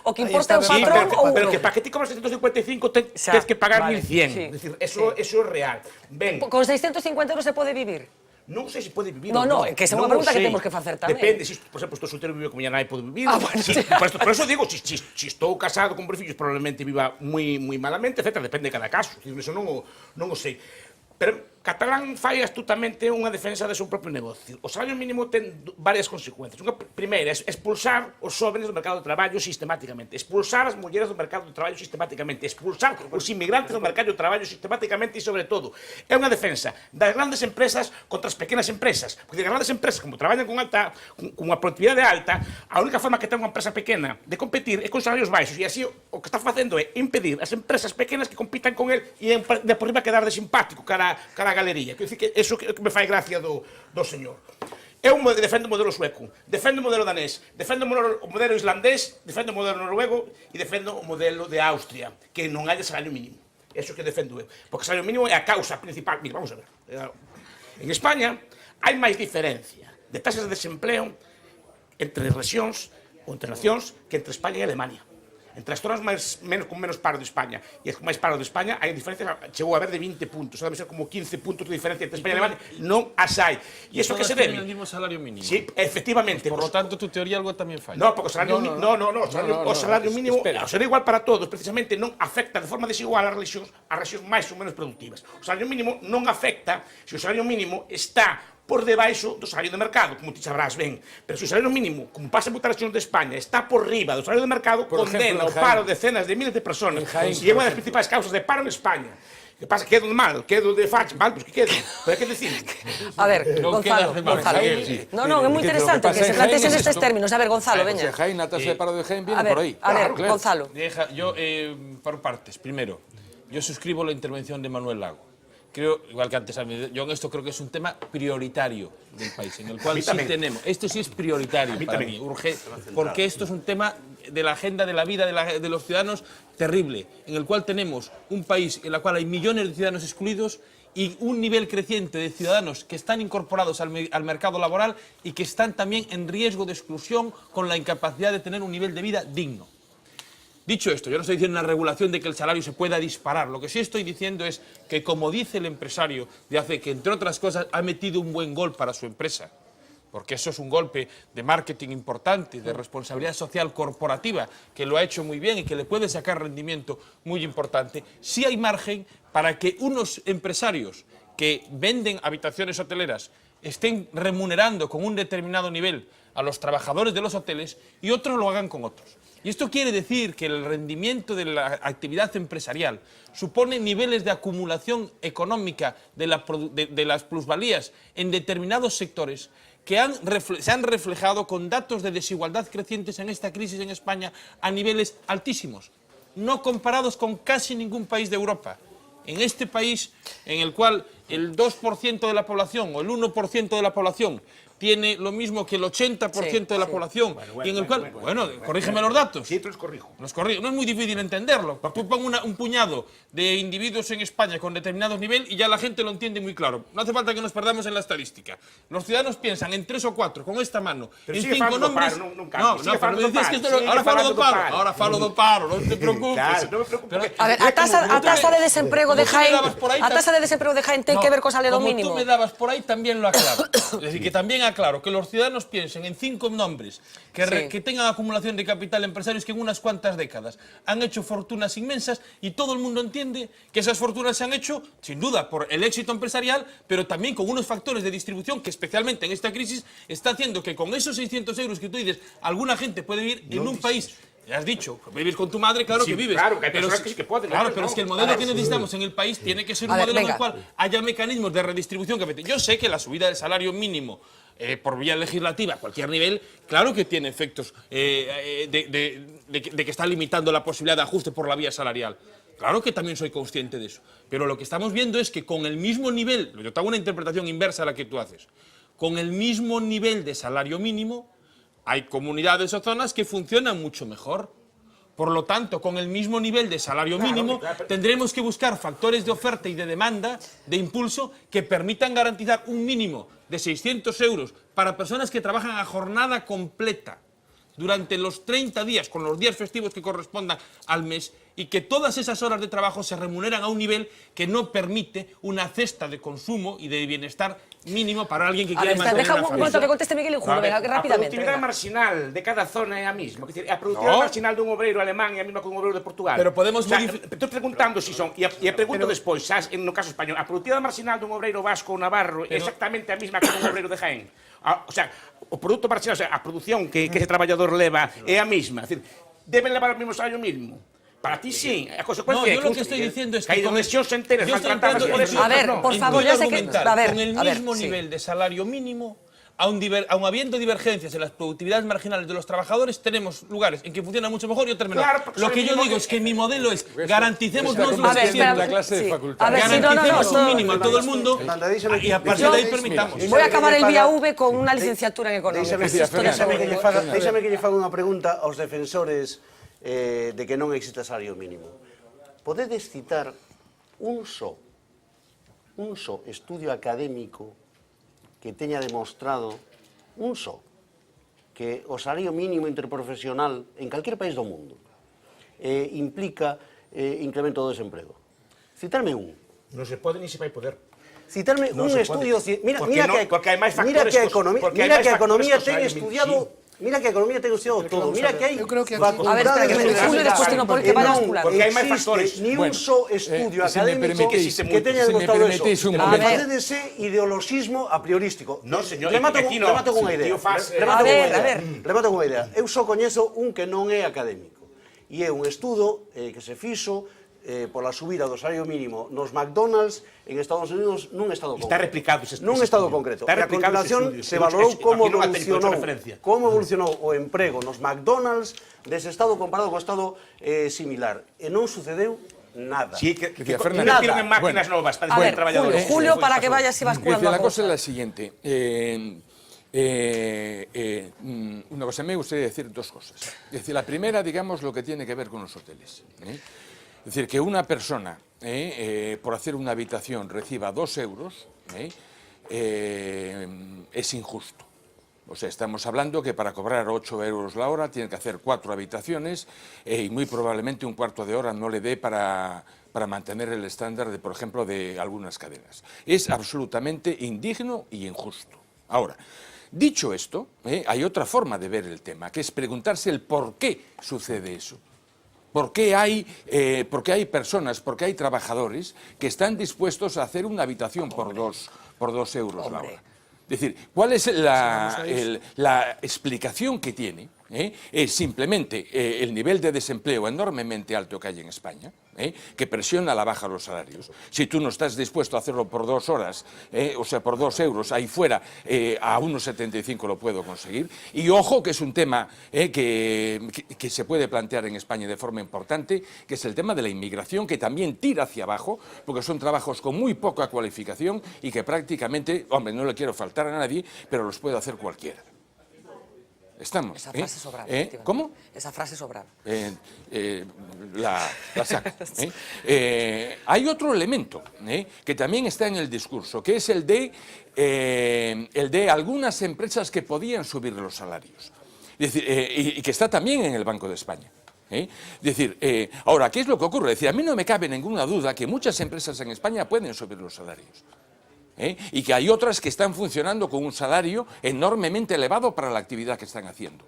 O que importa é o patrón ou pero que para que ti cobras 655 tens que pagar 1.100. Es decir, eso é real. Ben. Con 650 euros se pode vivir? Non sei se pode vivir. No, que é unha pregunta que temos que facer tamén. Depende, por exemplo, estou soltero e vivo con miña nai, pode vivir. Por eso digo, se estou casado con fillos, probablemente viva moi malamente, etc. Depende de cada caso. Eso non o sei. Pero Catalán fai astutamente unha defensa do seu propio negocio. O salario mínimo ten varias consecuencias. Unha primeira é expulsar os jóvenes do mercado de traballo sistemáticamente, expulsar as mulleres do mercado de traballo sistemáticamente, expulsar os inmigrantes do mercado de traballo sistemáticamente e, sobre todo, é unha defensa das grandes empresas contra as pequenas empresas. Porque as grandes empresas, como traballan con unha productividade alta, a única forma que ten unha empresa pequena de competir é con salarios baixos, e así o que está facendo é impedir as empresas pequenas que compitan con el e de por riba quedar de simpático cara a galería. Quero dicir que eso que me fai gracia do señor. Eu defendo o modelo sueco, defendo o modelo danés, defendo o modelo islandés, defendo o modelo noruego e defendo o modelo de Austria, que non hai de salario mínimo. Eso que defendo eu. Porque o salario mínimo é a causa principal. Mira, vamos a ver. En España hai máis diferencia de tasas de desempleo entre rexións ou entre nacións que entre España e Alemania. Entre as zonas con menos paro de España e as con máis paro de España hai diferencia, chegou a haber de 20 puntos, debe ser como 15 puntos de diferencia entre España e Alemania, non as hai. E iso que se debe? El mismo salario mínimo. Sí, efectivamente. Por lo tanto, tu teoría algo tamén falla. No, porque o salario mínimo, o salario mínimo, o salario igual para todos, precisamente non afecta de forma desigual ás rexións máis ou menos productivas. O salario mínimo non afecta se o salario mínimo está por debaixo do salario de mercado, como ti sabrás ben. Pero se o salario mínimo, como pasa en moitas rexións de España, está por riba do salario de mercado, condena o paro de decenas de miles de personas. E é unha das principais causas de paro en España. Que pasa? Quedo de mal, quedo de facha, mal, pois que quedo. Pero que decir? A ver, Gonzalo. Non, é moi interesante que se plantexen estes términos. A ver, Gonzalo, veña. Se Jaén, a tasa de paro de Jaén viene por aí. A ver, Gonzalo. Yo, por partes. Primero, yo suscribo la intervención de Manuel Lago. creo, igual que antes, yo en esto creo que es un tema prioritario del país, en el cual sí tenemos. Esto sí es prioritario para mí, urge, porque esto es un tema de la agenda de la vida de los ciudadanos terrible, en el cual tenemos un país en el cual hay millones de ciudadanos excluidos y un nivel creciente de ciudadanos que están incorporados al mercado laboral y que están también en riesgo de exclusión con la incapacidad de tener un nivel de vida digno. Dicho esto, yo no estoy diciendo una regulación de que el salario se pueda disparar. Lo que sí estoy diciendo es que, como dice el empresario de ACE, que entre otras cosas ha metido un buen gol para su empresa, porque eso es un golpe de marketing importante, de responsabilidad social corporativa, que lo ha hecho muy bien y que le puede sacar rendimiento muy importante, sí hay margen para que unos empresarios que venden habitaciones hoteleras estén remunerando con un determinado nivel a los trabajadores de los hoteles y otros lo hagan con otros. Y esto quiere decir que el rendimiento de la actividad empresarial supone niveles de acumulación económica de las plusvalías en determinados sectores que se han reflejado con datos de desigualdad crecientes en esta crisis en España a niveles altísimos, no comparados con casi ningún país de Europa. En este país, en el cual el 2% de la población o el 1% de la población tiene lo mismo que el 80% de la población, y en el cual, corrígeme los datos. Sí, te los corrijo. Los corrijo. No es muy difícil entenderlo. Tú pon un puñado de individuos en España con determinados niveles y ya la gente lo entiende muy claro. No hace falta que nos perdamos en la estadística. Los ciudadanos piensan en 3 o 4, con esta mano, pero en 5 nombres. Pero me decías que esto ahora falo do paro, non te preocupes. A ver, a tasa de desempleo de Jaén ten que ver co salario mínimo. Como tú me dabas por ahí, también lo aclaro. Es decir, que también aclaro que los ciudadanos piensen en 5 nombres que tengan acumulación de capital empresarios que en unas cuantas décadas han hecho fortunas inmensas y todo el mundo entiende que esas fortunas se han hecho, sin duda, por el éxito empresarial, pero también con unos factores de distribución que, especialmente en esta crisis, está haciendo que con esos 600 euros que tú dices, alguna gente puede vivir en un país. Ya has dicho, vivir con tu madre, claro que vives. Claro, que hay personas que sí que pueden. Claro, pero es que el modelo que necesitamos en el país tiene que ser un modelo en el cual haya mecanismos de redistribución. Yo sé que la subida del salario mínimo por vía legislativa a cualquier nivel, claro que tiene efectos de que está limitando la posibilidad de ajuste por la vía salarial. Claro que también soy consciente de eso. Pero lo que estamos viendo es que con el mismo nivel, yo te hago una interpretación inversa a la que tú haces, con el mismo nivel de salario mínimo, hay comunidades o zonas que funcionan mucho mejor. Por lo tanto, con el mismo nivel de salario mínimo, tendremos que buscar factores de oferta y de demanda, de impulso, que permitan garantizar un mínimo de 600 euros para personas que trabajan a jornada completa durante los 30 días, con los días festivos que correspondan al mes, y que todas esas horas de trabajo se remuneran a un nivel que no permite una cesta de consumo y de bienestar mínimo para alguien que quiere mantener una familia. Deja un momento que conteste Miguel y Julio, rápidamente. A productividade marxinal de cada zona é a mesma. A productividade marxinal dun obreiro alemán é a mesma que un obreiro de Portugal. Pero podemos Estou preguntando si son, e a pregunto despois, no caso español, a productividade marxinal dun obreiro vasco ou navarro é exactamente a mesma que un obreiro de Jaén. O sea, o produto marxinal, a produción que ese traballador leva é a mesma. Deben levar o mesmo salario mínimo. Para ti sí, a consecuencia yo lo que estoy diciendo es que hay conexiones enteras maltratadas por eso. A ver, por favor, ya sé que con el mismo nivel de salario mínimo, aun habiendo divergencias en las productividades marginales de los trabajadores, tenemos lugares en que funciona mucho mejor y otros menor. Lo que yo digo es que mi modelo es garanticemos lo suficiente, garanticemos un mínimo a todo el mundo y a partir de ahí permitamos. Voy a acabar el vía V con una licenciatura en economía. Déxame que lle faga unha pregunta aos defensores de que non existe salario mínimo. Podedes citar un só estudio académico que teña demostrado que o salario mínimo interprofesional en calquer país do mundo implica incremento do desemprego? Citarme un. Non se pode ni se vai poder. Citarme un estudio... Mira que a economía ten estudiado... Mira que a economía ten estudiado todo. Mira que hai facultades... A ver, espera, que me Julio despois no porque van a escular. Porque hai máis factores. Ni un só estudio académico que teña demostrado eso. Facédese ideoloxismo a priorístico. Non, señor, Remato con unha idea. Remato con unha idea. Eu só coñezo un que non é académico. E é un estudo que se fixo pola subida do salario mínimo nos McDonald's en Estados Unidos nun estado concreto. Está replicado ese nun estado concreto. E a continuación se valorou como evolucionou o emprego nos McDonald's dese estado comparado co estado similar. E non sucedeu Nada. Sí, que Fernando, invirtieron en máquinas novas para despedir trabajadores. Julio, para que vayas y basculando. La cosa es la siguiente. Una cosa, me gustaría decir dos cosas. Es decir, la primera, digamos, lo que tiene que ver con los hoteles. Es decir, que una persona, por hacer una habitación, reciba 2 euros, es injusto. O sea, estamos hablando que para cobrar 8 euros la hora tiene que hacer 4 habitaciones y muy probablemente un cuarto de hora no le dé para mantener el estándar, de, por ejemplo, de algunas cadenas. Es absolutamente indigno y injusto. Ahora, dicho esto, hay otra forma de ver el tema, que es preguntarse el por qué sucede eso. ¿Por qué hay personas, por qué hay trabajadores que están dispuestos a hacer una habitación por 2 euros la hora? Es decir, ¿cuál es la explicación que tiene? Es simplemente el nivel de desempleo enormemente alto que hay en España, que presiona a la baja los salarios. Si tú no estás dispuesto a hacerlo por 2 horas, o sea, por 2 euros, ahí fuera a 1,75 lo puedo conseguir. Y ojo, que es un tema que se puede plantear en España de forma importante, que es el tema de la inmigración, que también tira hacia abajo, porque son trabajos con muy poca cualificación y que prácticamente, hombre, no le quiero faltar a nadie, pero los puede hacer cualquiera. Estamos. Esa frase sobraba. ¿Cómo? Esa frase sobraba. La saco. Hay otro elemento que también está en el discurso, que es el de algunas empresas que podían subir los salarios. Es decir, y que está también en el Banco de España. Es decir, ahora, ¿qué es lo que ocurre? Es decir, a mí no me cabe ninguna duda que muchas empresas en España pueden subir los salarios. Y que hay otras que están funcionando con un salario enormemente elevado para la actividad que están haciendo.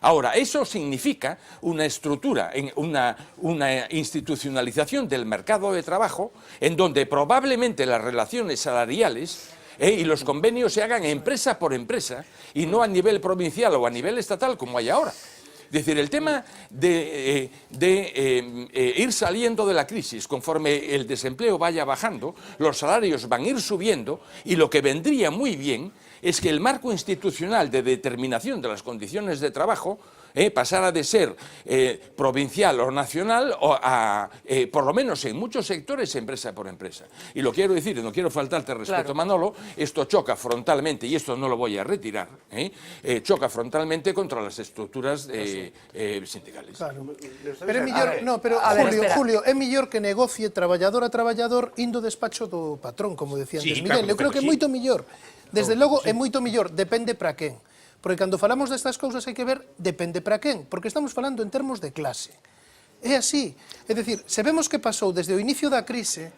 Ahora, eso significa una estructura, una institucionalización del mercado de trabajo en donde probablemente las relaciones salariales y los convenios se hagan empresa por empresa y no a nivel provincial o a nivel estatal como hay ahora. Es decir, el tema de ir saliendo de la crisis conforme el desempleo vaya bajando, los salarios van a ir subiendo y lo que vendría muy bien es que el marco institucional de determinación de las condiciones de trabajo pasara de ser provincial o nacional a, por lo menos en muchos sectores, empresa por empresa. Y lo quiero decir, y no quiero faltarte respeto, claro, Manolo, esto choca frontalmente, y esto no lo voy a retirar, choca frontalmente contra las estructuras sindicales. Claro. Pero é mellor, no, pero Julio, é mellor que negocie traballador a traballador indo despacho do patrón, como decía antes Miguel. Eu creo que é moito mellor. Desde logo, é moito mellor, depende para quen. Porque cando falamos destas cousas hai que ver depende para quen, porque estamos falando en termos de clase. É así. É dicir, se vemos que pasou desde o inicio da crise,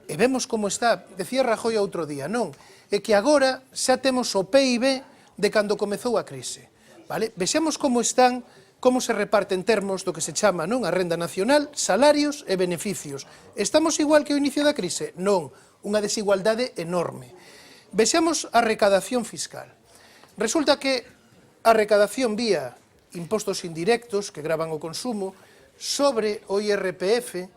e vemos como está, decía Rajoy outro día, non, é que agora xa temos o PIB de cando comezou a crise. Vale? Vexamos como están, como se reparte en termos do que se chama non a renda nacional, salarios e beneficios. Estamos igual que o inicio da crise? Non, unha desigualdade enorme. Vexamos a recadación fiscal. Resulta que a recadación vía impostos indirectos que gravan o consumo sobre o IRPF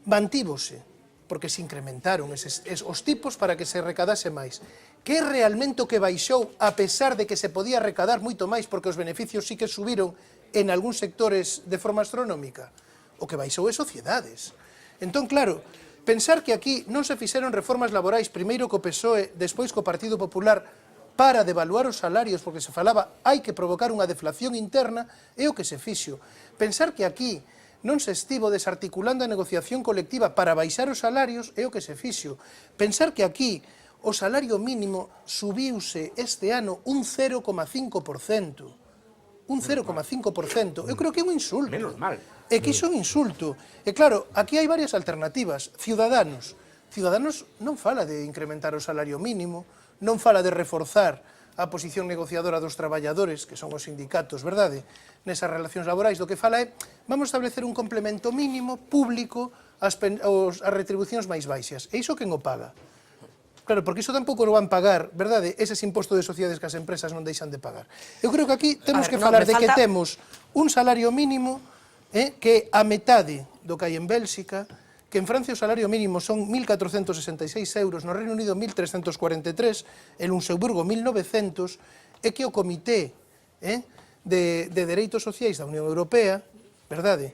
mantívose, porque se incrementaron os tipos para que se recadase máis. Que é realmente o que baixou a pesar de que se podía recadar moito máis porque os beneficios sí que subiron en algúns sectores de forma astronómica? O que baixou é sociedades. Entón, claro, pensar que aquí non se fixeron reformas laborais primeiro co PSOE, despois co Partido Popular, para devaluar os salarios, porque se falaba hai que provocar unha deflación interna, é o que se fixo. Pensar que aquí non se estivo desarticulando a negociación colectiva para baixar os salarios é o que se fixo. Pensar que aquí o salario mínimo subiuse este ano un 0,5%. Un 0,5%. Eu creo que é un insulto. Menos mal. É que iso é un insulto. E claro, aquí hai varias alternativas. Ciudadanos non fala de incrementar o salario mínimo, non fala de reforzar a posición negociadora dos traballadores, que son os sindicatos, verdade? Nesas relacións laborais, do que fala é vamos establecer un complemento mínimo público ás retribucións máis baixas. E iso quen o paga? Claro, porque iso tampouco o van pagar, verdade? Eses impostos de sociedades que as empresas non deixan de pagar. Eu creo que aquí temos que falar de que temos un salario mínimo que a metade do que hai en Bélxica, que en Francia o salario mínimo son 1.466 euros, no Reino Unido 1.343, en Luxemburgo 1.900, e que o Comité de Dereitos Sociais da Unión Europea, verdade,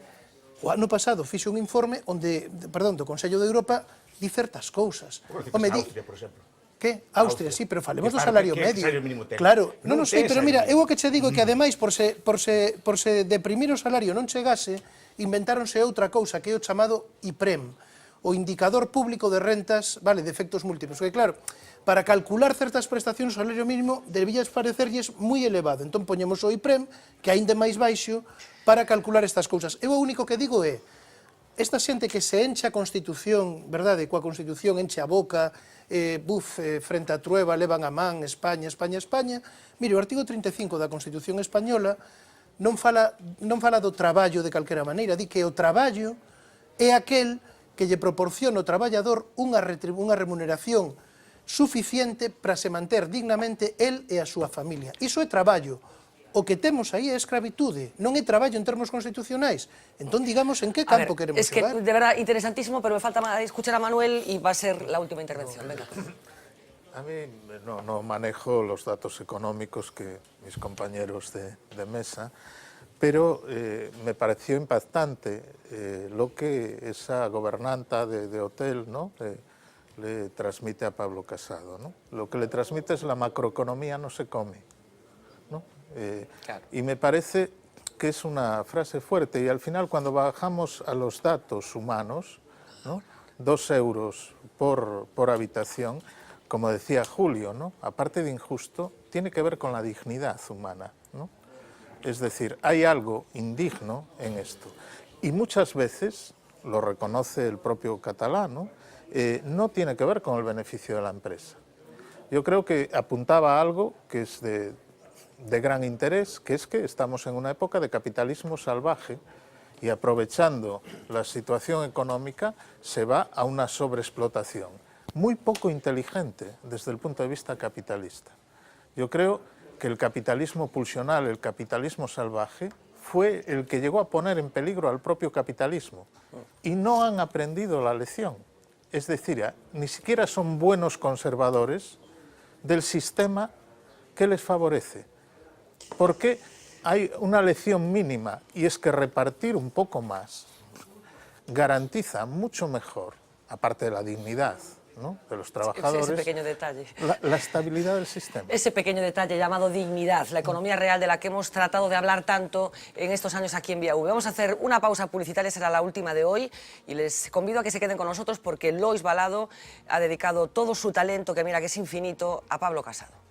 o ano pasado fixe un informe onde, perdón, do Consello de Europa di certas cousas. Home, Austria, por exemplo. Que? Austria, sí, pero falemos do Que salario que medio. salario mínimo ten? Claro, Non non sei, ten pero mira, salario eu o que che digo é que ademais por se deprimir o salario non chegase, inventáronse outra cousa que é o chamado IPREM, o Indicador Público de Rentas, vale, de efectos múltiples, porque claro, para calcular certas prestacións o salario mínimo debías parecerlles moi elevado, entón poñemos o IPREM, que aínda máis baixo, para calcular estas cousas. Eu o único que digo é, esta xente que se enche a Constitución, verdade, coa Constitución enche a boca, frente a Trueba levan a man, España, España, España. Mire, o artigo 35 da Constitución española non fala do traballo de calquera maneira, di que o traballo é aquel que lle proporciona ao traballador unha remuneración suficiente para se manter dignamente el e a súa familia. Iso é traballo. O que temos aí é escravitude, non é traballo en termos constitucionais. Entón, digamos, en que campo queremos es que, xogar? de verdad, interesantísimo, pero me falta escuchar a Manuel y va a ser la última intervención. Venga. A mí no manejo los datos económicos que mis compañeros de mesa, pero me pareció impactante lo que esa gobernanta de hotel, ¿no?, le transmite a Pablo Casado, ¿no? Lo que le transmite es la macroeconomía no se come, ¿no? Claro. Y me parece que es una frase fuerte y al final cuando bajamos a los datos humanos, ¿no?, 2 euros por habitación, como decía Julio, ¿no?, aparte de injusto, tiene que ver con la dignidad humana, ¿no? Es decir, hay algo indigno en esto. Y muchas veces, lo reconoce el propio catalán, ¿no?, no tiene que ver con el beneficio de la empresa. Yo creo que apuntaba a algo que es de gran interés, que es que estamos en una época de capitalismo salvaje y aprovechando la situación económica se va a una sobreexplotación muy poco inteligente desde el punto de vista capitalista. Yo creo que el capitalismo pulsional, el capitalismo salvaje, fue el que llegó a poner en peligro al propio capitalismo y no han aprendido la lección. Es decir, ni siquiera son buenos conservadores del sistema que les favorece. Porque hay una lección mínima y es que repartir un poco más garantiza mucho mejor, aparte de la dignidad, ¿no?, de los trabajadores, ese pequeño detalle. La estabilidad del sistema. Ese pequeño detalle llamado dignidad, la economía real de la que hemos tratado de hablar tanto en estos años aquí en Vía V. Vamos a hacer una pausa publicitaria, será la última de hoy, y les convido a que se queden con nosotros porque Lois Balado ha dedicado todo su talento, que mira que es infinito, a Pablo Casado.